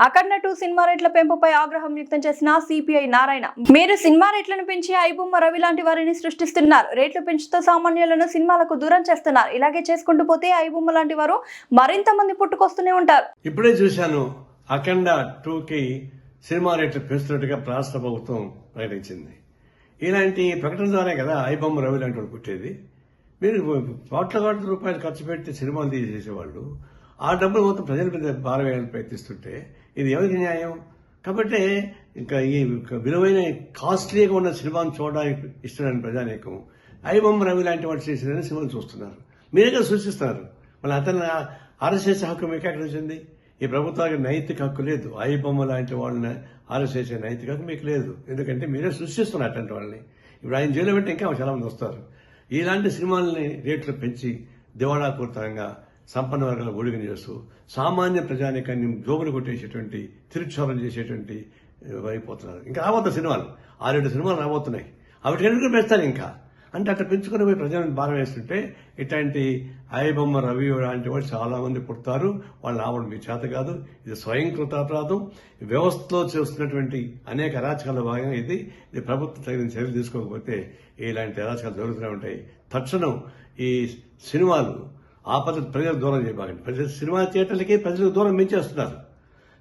అఖండ 2 cinema రేట్ల పెంపుపై ఆగ్రహం వ్యక్తం చేసిన సిపిఐ నారాయణ. మీరు సినిమా రేట్లను పెంచి ఐబొమ్మ రవి లాంటి వారిని సృష్టిస్తున్నారు. రేట్లు పెంచుతూ సామాన్యులను సినిమాలకు దూరం చేస్తున్నారు. ఇలాగే చేసుకుంటూ పోతే ఐబొమ్మ లాంటి వారు మరింత మంది పుట్టుకొస్తూనే ఉంటారు. ఇప్పుడే చూశాను, అఖండ 2కి సినిమా రేట్లు పెంచుతున్నట్టుగా రాష్ట్ర ప్రభుత్వం ప్రకటించింది. ఇలాంటి ప్రకటన ద్వారా కదా ఐబొమ్మ రవి లాంటి వాడు పుట్టేది. మీరు కోట్ల రూపాయలు ఖర్చు పెట్టి సినిమాలు తీసేసేవాళ్ళు ఆ డబ్బులు మొత్తం ప్రజల మీద భారం వేయాలని ప్రయత్నిస్తుంటే ఇది ఎవరికి న్యాయం? కాబట్టి ఇంకా ఈ విలువైన కాస్ట్లీగా ఉన్న సినిమాను చూడడానికి ఇష్టమైన ప్రజానీకం ఐబొమ్మ రవి లాంటి వాడు చేసిన సినిమాలు చూస్తున్నారు. మీరే కదా సూచిస్తున్నారు. మళ్ళీ అతను అరెస్ట్ చేసే హక్కు మీకు ఎక్కడ వచ్చింది? ఈ ప్రభుత్వానికి నైతిక హక్కు లేదు. ఐబొమ్మ లాంటి వాళ్ళని అరెస్ట్ చేసే నైతిక హక్కు మీకు లేదు. ఎందుకంటే మీరే సృష్టిస్తున్నారు అటువంటి వాళ్ళని. ఇప్పుడు ఆయన జైలు పెట్టి ఇంకా చాలా మంది వస్తారు. ఇలాంటి సినిమాలని రేట్లు పెంచి దివాళాపూరితంగా సంపన్న వర్గాల ఊడిగం చేస్తూ సామాన్య ప్రజానికాన్ని జోగులు కొట్టేసేటువంటి తిరుక్షోభం చేసేటువంటి అయిపోతున్నారు. ఇంకా రాబోతున్న సినిమాలు 6-7 సినిమాలు రాబోతున్నాయి. అవి ఎందుకు పెంచుతారు ఇంకా అంటే అట్లా పెంచుకుని పోయి ప్రజలను భారం వేస్తుంటే ఇట్లాంటి ఐబొమ్మ రవి లాంటి వాళ్ళు చాలా మంది పుడతారు. వాళ్ళు రావడం మీ చేత కాదు. ఇది స్వయంకృత అపరాధం. వ్యవస్థలో చేస్తున్నటువంటి అనేక అరాచకాల భాగంగా ఇది ప్రభుత్వం తగిన చర్యలు తీసుకోకపోతే ఇలాంటి అరాచకాలు జరుగుతూనే ఉంటాయి. తక్షణం ఈ సినిమాలు ఆ పద్ధతి ప్రజలకు దూరం చేయబాకండి. ప్రజలు సినిమా థియేటర్లకి ప్రజలకు దూరం పెంచేస్తున్నారు.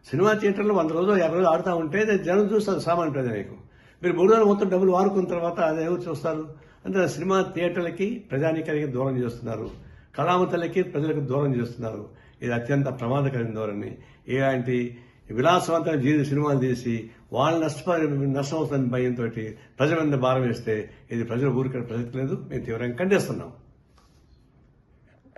సినిమా థియేటర్లు 100 రోజులు 50 రోజులు ఆడుతూ ఉంటే జనం చూస్తారు. సామాన్య ప్రజానీకం మీరు 3 రోజులు మొత్తం డబ్బులు వారుకున్న తర్వాత అది ఎవరు చూస్తారు? అంటే సినిమా థియేటర్లకి ప్రజానీకానికి దూరం చేస్తున్నారు. కళామతలకి ప్రజలకు దూరం చేస్తున్నారు. ఇది అత్యంత ప్రమాదకరమైన ధోరణి. ఇలాంటి విలాసవంతమైన సినిమాలు తీసి వాళ్ళు నష్టం అవుతుందని భయంతో ప్రజల మీద భారం వేస్తే ఇది ప్రజలు ఊరికే ప్రసక్తి లేదు. మేము తీవ్రంగా ఖండిస్తున్నాం.